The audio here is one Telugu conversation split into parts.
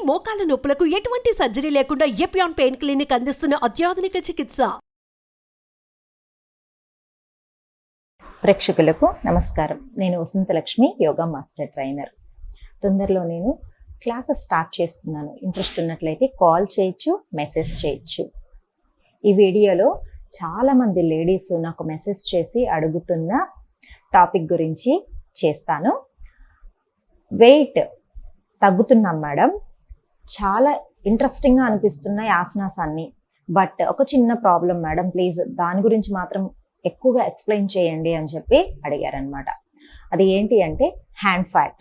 మోకాల నొప్పులకు ఎటువంటి సర్జరీ లేకుండా ఎపియాన్ పెయిన్ క్లినిక్ అందిస్తున్న అత్యాధునిక చికిత్స. ప్రేక్షకులకు నమస్కారం. నేను వసంతలక్ష్మి, యోగా మాస్టర్ ట్రైనర్. తొందరలో నేను క్లాసెస్ స్టార్ట్ చేస్తున్నాను. ఇంట్రెస్ట్ ఉన్నట్లయితే కాల్ చేయొచ్చు, మెసేజ్ చేయొచ్చు. ఈ వీడియోలో చాలామంది లేడీస్ నాకు మెసేజ్ చేసి అడుగుతున్న టాపిక్ గురించి చేస్తాను. వెయిట్ తగ్గుతున్నాం మేడం, చాలా ఇంట్రెస్టింగ్గా అనిపిస్తున్నాయి ఆసనాస్ అన్ని, బట్ ఒక చిన్న ప్రాబ్లం మేడం, ప్లీజ్ దాని గురించి మాత్రం ఎక్కువగా ఎక్స్ప్లెయిన్ చేయండి అని చెప్పి అడిగారనమాట. అది ఏంటి అంటే హ్యాండ్ ఫ్యాట్.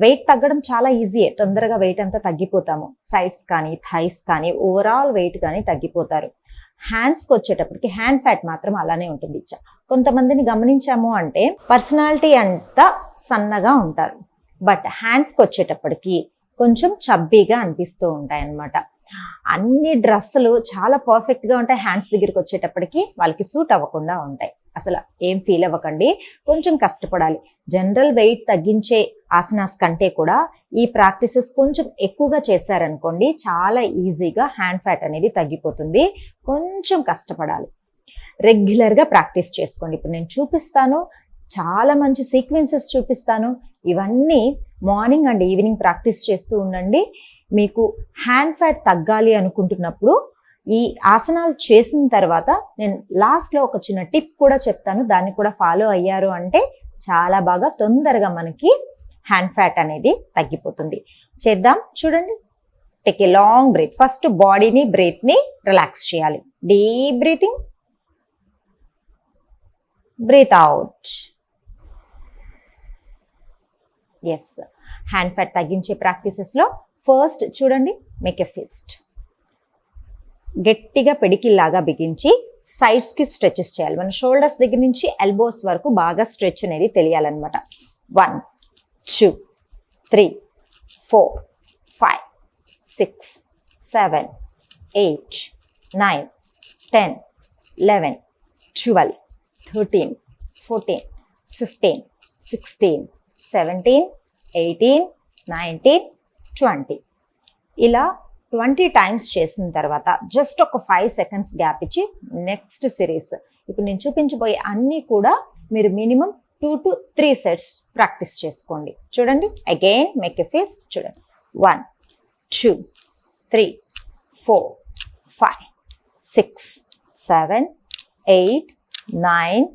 వెయిట్ తగ్గడం చాలా ఈజీయే, తొందరగా వెయిట్ అంతా తగ్గిపోతాము. సైడ్స్ కానీ థైస్ కానీ ఓవరాల్ వెయిట్ కానీ తగ్గిపోతారు. హ్యాండ్స్కి వచ్చేటప్పటికి హ్యాండ్ ఫ్యాట్ మాత్రం అలానే ఉంటుంది. కొంతమందిని గమనించాము అంటే పర్సనాలిటీ అంతా సన్నగా ఉంటారు, బట్ హ్యాండ్స్కి వచ్చేటప్పటికి కొంచెం చబ్బీగా అనిపిస్తూ ఉంటాయి అన్నమాట. అన్ని డ్రెస్సులు చాలా పర్ఫెక్ట్గా ఉంటాయి, హ్యాండ్స్ దగ్గరికి వచ్చేటప్పటికి వాళ్ళకి సూట్ అవ్వకుండా ఉంటాయి. అసలు ఏం ఫీల్ అవ్వకండి, కొంచెం కష్టపడాలి. జనరల్ వెయిట్ తగ్గించే ఆసనాస్ కంటే కూడా ఈ ప్రాక్టీసెస్ కొంచెం ఎక్కువగా చేశారనుకోండి, చాలా ఈజీగా హ్యాండ్ ఫ్యాట్ అనేది తగ్గిపోతుంది. కొంచెం కష్టపడాలి, రెగ్యులర్గా ప్రాక్టీస్ చేసుకోండి. ఇప్పుడు నేను చూపిస్తాను, చాలా మంచి సీక్వెన్సెస్ చూపిస్తాను. ఇవన్నీ మార్నింగ్ అండ్ ఈవినింగ్ ప్రాక్టీస్ చేస్తూ ఉండండి. మీకు హ్యాండ్ ఫ్యాట్ తగ్గాలి అనుకుంటున్నప్పుడు ఈ ఆసనాలు చేసిన తర్వాత నేను లాస్ట్లో ఒక చిన్న టిప్ కూడా చెప్తాను, దాన్ని కూడా ఫాలో అయ్యారు అంటే చాలా బాగా తొందరగా మనకి హ్యాండ్ ఫ్యాట్ అనేది తగ్గిపోతుంది. చేద్దాం, చూడండి. Take a long breath. First బాడీని, బ్రీత్ని రిలాక్స్ చేయాలి. Deep breathing, breath out. Yes, hand fat తగ్గించే ప్రాక్టీసెస్లో ఫస్ట్ చూడండి, మేక్ ఎ ఫిస్ట్. గట్టిగా పిడికిల్లాగా బిగించి సైడ్స్కి స్ట్రెచెస్ చేయాలి. మన షోల్డర్స్ దగ్గర నుంచి ఎల్బోస్ వరకు బాగా స్ట్రెచ్ అనేది తెలియాలన్నమాట. 1 2 3 4 5 6 7 8 9 10 11 12 13 14 15 16 17 18 19 20. ఇలా 20 టైమ్స్ చేసిన తర్వాత జస్ట్ ఒక 5 సెకండ్స్ గ్యాప్ ఇచ్చి నెక్స్ట్ సిరీస్. ఇప్పుడు నేను చూపించబోయే అన్నీ కూడా మీరు మినిమం 2 to 3 సెట్స్ ప్రాక్టీస్ చేసుకోండి. చూడండి, అగైన్ మేక్ ఎ ఫిస్ట్. చూడండి, 1 2 3 4 5 6 7 8 9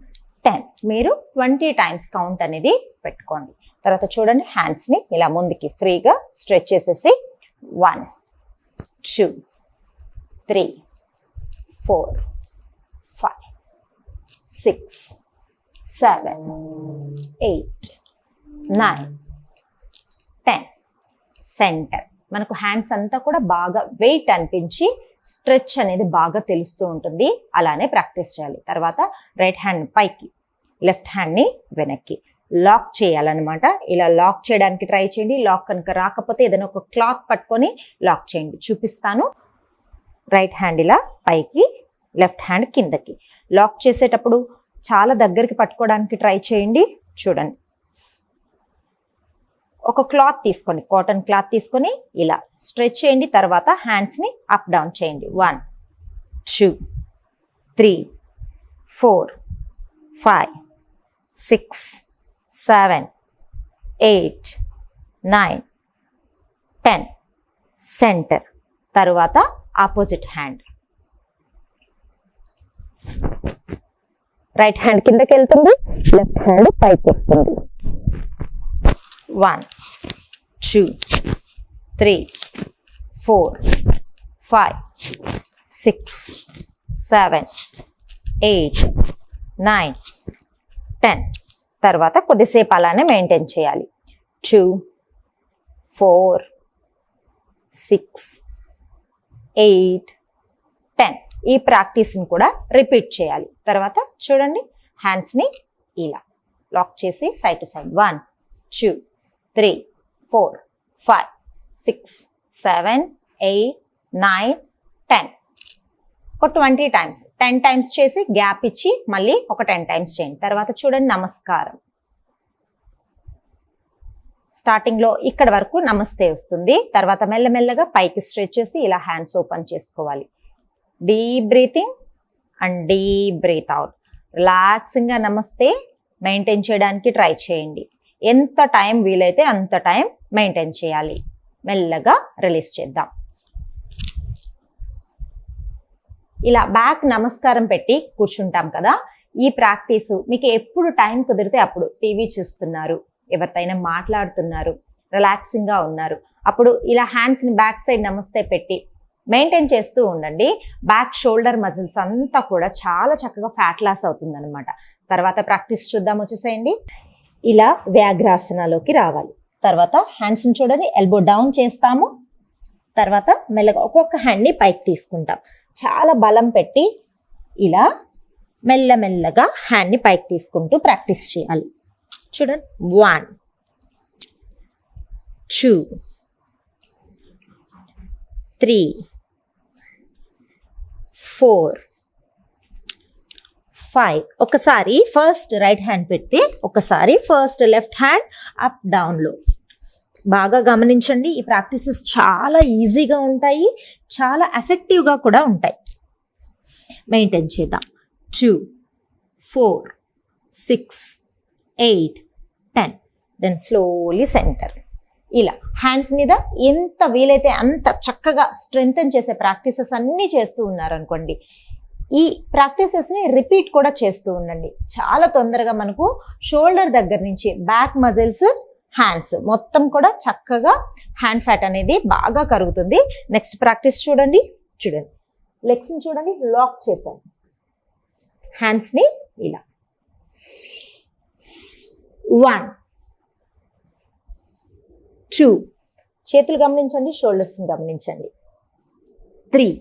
10. మీరు 20 టైమ్స్ కౌంట్ అనేది పెట్టుకోండి. తర్వాత చూడండి, హ్యాండ్స్ని ఇలా ముందుకి ఫ్రీగా స్ట్రెచ్ చేసేసి 1 2 3 4 5 6 7 8 9 10. సెంటర్. మనకు హ్యాండ్స్ అంతా కూడా బాగా వెయిట్ అనిపించి స్ట్రెచ్ అనేది బాగా తెలుస్తూ ఉంటుంది. అలానే ప్రాక్టీస్ చేయాలి. తర్వాత రైట్ హ్యాండ్ పైకి, లెఫ్ట్ హ్యాండ్ని వెనక్కి లాక్ చేయాలన్నమాట. ఇలా లాక్ చేయడానికి ట్రై చేయండి. లాక్ కనుక రాకపోతే ఏదైనా ఒక క్లాత్ పట్టుకొని లాక్ చేయండి. చూపిస్తాను. రైట్ హ్యాండ్ ఇలా పైకి, లెఫ్ట్ హ్యాండ్ కిందకి. లాక్ చేసేటప్పుడు చాలా దగ్గరికి పట్టుకోవడానికి ట్రై చేయండి. చూడండి, ఒక క్లాత్ తీసుకోండి, కాటన్ క్లాత్ తీసుకొని ఇలా స్ట్రెచ్ చేయండి. తర్వాత హ్యాండ్స్ని అప్ డౌన్ చేయండి. 1 2 3 4 5 6 7 8 9 10. సెంటర్. తరువాత ఆపోజిట్ హ్యాండ్. రైట్ హ్యాండ్ కిందకి వెళ్తుంది, లెఫ్ట్ హ్యాండ్ పైకి వస్తుంది. 1 2 3 4 5 6 7 8 9 10. తర్వాత కొద్దిసేపు అలానే మెయింటైన్ చేయాలి. 2 4 6 8 10. ఈ ప్రాక్టీస్ని కూడా రిపీట్ చేయాలి. తర్వాత చూడండి, హ్యాండ్స్ని ఇలా లాక్ చేసి సైడ్ టు సైడ్ 1 2 3 4 5 6 7 8 9 10. ఒక 20 టైమ్స్, 10 టైమ్స్ చేసి గ్యాప్ ఇచ్చి మళ్ళీ ఒక 10 టైమ్స్ చేయండి. తర్వాత చూడండి, నమస్కారం. స్టార్టింగ్ లో ఇక్కడ వరకు నమస్తే వస్తుంది. తర్వాత మెల్లమెల్లగా పైకి స్ట్రెచ్ చేసి ఇలా హ్యాండ్స్ ఓపెన్ చేసుకోవాలి. Deep breathing and deep breath out. Relaxing గా నమస్తే మెయింటైన్ చేయడానికి ట్రై చేయండి. ఎంత టైం వీలైతే అంత టైం మెయింటైన్ చేయాలి. మెల్లగా రిలీజ్ చేద్దాం. ఇలా బ్యాక్ నమస్కారం పెట్టి కూర్చుంటాం కదా. ఈ ప్రాక్టీస్ మీకు ఎప్పుడు టైం కుదిరితే అప్పుడు టీవీ చూస్తున్నారు, ఎవరితోనైనా మాట్లాడుతున్నారు, రిలాక్సింగ్ గా ఉన్నారు, అప్పుడు ఇలా హ్యాండ్స్ ని బ్యాక్ సైడ్ నమస్తే పెట్టి మెయింటైన్ చేస్తూ ఉండండి. బ్యాక్ షోల్డర్ మజిల్స్ అంతా కూడా చాలా చక్కగా ఫ్యాట్ లాస్ అవుతుంది అనమాట. తర్వాత ప్రాక్టీస్ చూద్దాం, వచ్చేసేయండి. ఇలా వ్యాఘ్రాసనాలోకి రావాలి. తర్వాత హ్యాండ్స్ ని చూడండి, ఎల్బో డౌన్ చేస్తాము. తర్వాత మెల్లగా ఒక్కొక్క హ్యాండ్ ని పైకి తీసుకుంటాం. చాలా బలం పెట్టి ఇలా మెల్లమెల్లగా హ్యాండ్ ని పైకి తీసుకుంటూ ప్రాక్టీస్ చేయాలి. చూడండి, 1 2 3 4 5. ఒకసారి ఫస్ట్ రైట్ హ్యాండ్ పెడితే ఒకసారి first left hand up down లో. బాగా గమనించండి, ఈ ప్రాక్టీసెస్ చాలా ఈజీగా ఉంటాయి, చాలా ఎఫెక్టివ్గా కూడా ఉంటాయి. మెయింటైన్ చేద్దాం. 2 4 6 8 10. Then slowly centre. ఇలా హ్యాండ్స్ మీద ఎంత వీలైతే అంత చక్కగా స్ట్రెంగ్తెన్ చేసే ప్రాక్టీసెస్ అన్నీ చేస్తూ ఉన్నారనుకోండి. ఈ ప్రాక్టీసెస్ని రిపీట్ కూడా చేస్తూ ఉండండి. చాలా తొందరగా మనకు షోల్డర్ దగ్గర నుంచి బ్యాక్ మజిల్స్, హ్యాండ్స్ మొత్తం కూడా చక్కగా హ్యాండ్ ఫ్యాట్ అనేది బాగా కరుగుతుంది. నెక్స్ట్ ప్రాక్టీస్ చూడండి. లెగ్స్ని చూడండి, లాక్ చేశాను. హ్యాండ్స్ని ఇలా 1 2. చేతులు గమనించండి, షోల్డర్స్ గమనించండి. 3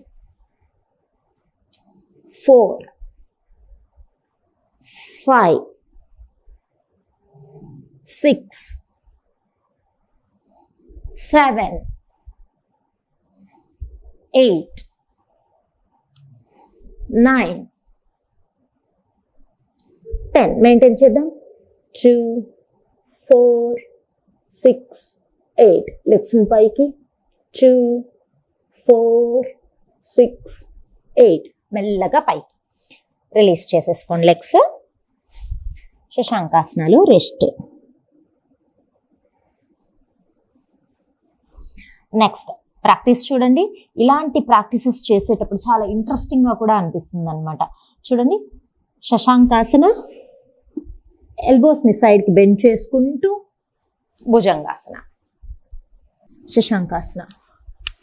4 5 6 7 8 9 10. మెయింటైన్ చేద్దాం. 2 4 6 8. లెగ్స్ పైకి. 2 4 6 8. మెల్లగా పైకి రిలీజ్ చేసేసుకోండి లెగ్స్. శశాంకాసనాలు, రెస్ట్. నెక్స్ట్ ప్రాక్టీస్ చూడండి. ఇలాంటి ప్రాక్టీసెస్ చేసేటప్పుడు చాలా ఇంట్రెస్టింగ్గా కూడా అనిపిస్తుంది అనమాట. చూడండి, శశాంకాసన, ఎల్బోస్ని సైడ్కి బెండ్ చేసుకుంటూ Bhujangasana, Shashankasana,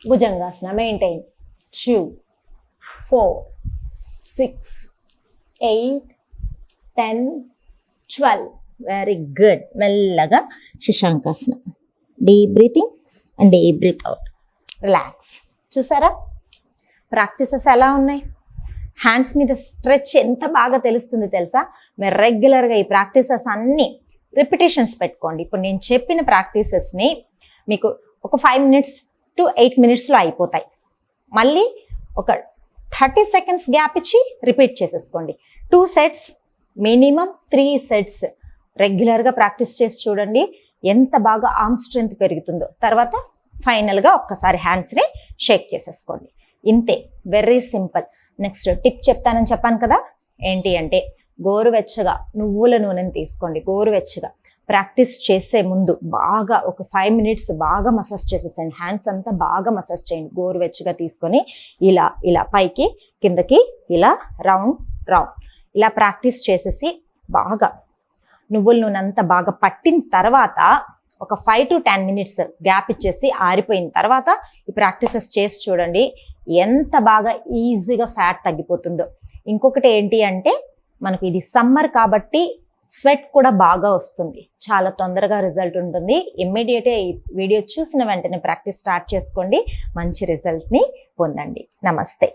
Bhujangasana. Maintain. 2 4 6 8 10 12. Very good. మెల్లగా Shashankasana. Deep breathing and deep breath out. Relax. చూసారా ప్రాక్టీసెస్ ఎలా ఉన్నాయి? హ్యాండ్స్ మీద స్ట్రెచ్ ఎంత బాగా తెలుస్తుంది తెలుసా? మీరు రెగ్యులర్గా ఈ ప్రాక్టీసెస్ అన్నీ రిపిటేషన్స్ పెట్టుకోండి. ఇప్పుడు నేను చెప్పిన ప్రాక్టీసెస్ని మీకు ఒక 5 minutes to 8 minutesలో అయిపోతాయి. మళ్ళీ ఒక 30 seconds గ్యాప్ ఇచ్చి రిపీట్ చేసేసుకోండి. 2 sets, మినిమం 3 sets రెగ్యులర్గా ప్రాక్టీస్ చేసి చూడండి ఎంత బాగా ఆర్మ్ స్ట్రెంగ్త్ పెరుగుతుందో. తర్వాత ఫైనల్గా ఒక్కసారి హ్యాండ్స్ని షేక్ చేసేసుకోండి. ఇంతే, వెరీ సింపుల్. నెక్స్ట్ టిప్ చెప్తానని చెప్పాను కదా, ఏంటి అంటే గోరువెచ్చగా నువ్వుల నూనెని తీసుకోండి. గోరువెచ్చగా ప్రాక్టీస్ చేసే ముందు బాగా ఒక 5 minutes బాగా మసాజ్ చేసేసేయండి. హ్యాండ్స్ అంతా బాగా మసాజ్ చేయండి. గోరువెచ్చగా తీసుకొని ఇలా ఇలా పైకి కిందకి ఇలా రౌండ్ ఇలా ప్రాక్టీస్ చేసేసి బాగా నువ్వుల నూనె అంతా బాగా పట్టిన తర్వాత ఒక 5 to 10 minutes గ్యాప్ ఇచ్చేసి ఆరిపోయిన తర్వాత ఈ ప్రాక్టీసెస్ చేసి చూడండి ఎంత బాగా ఈజీగా ఫ్యాట్ తగ్గిపోతుందో. ఇంకొకటి ఏంటి అంటే మనకు ఇది సమ్మర్ కాబట్టి స్వెట్ కూడా బాగా వస్తుంది, చాలా తొందరగా రిజల్ట్ ఉంటుంది. ఇమ్మీడియట్గా ఈ వీడియో చూసిన వెంటనే ప్రాక్టీస్ స్టార్ట్ చేసుకోండి, మంచి రిజల్ట్ని పొందండి. నమస్తే.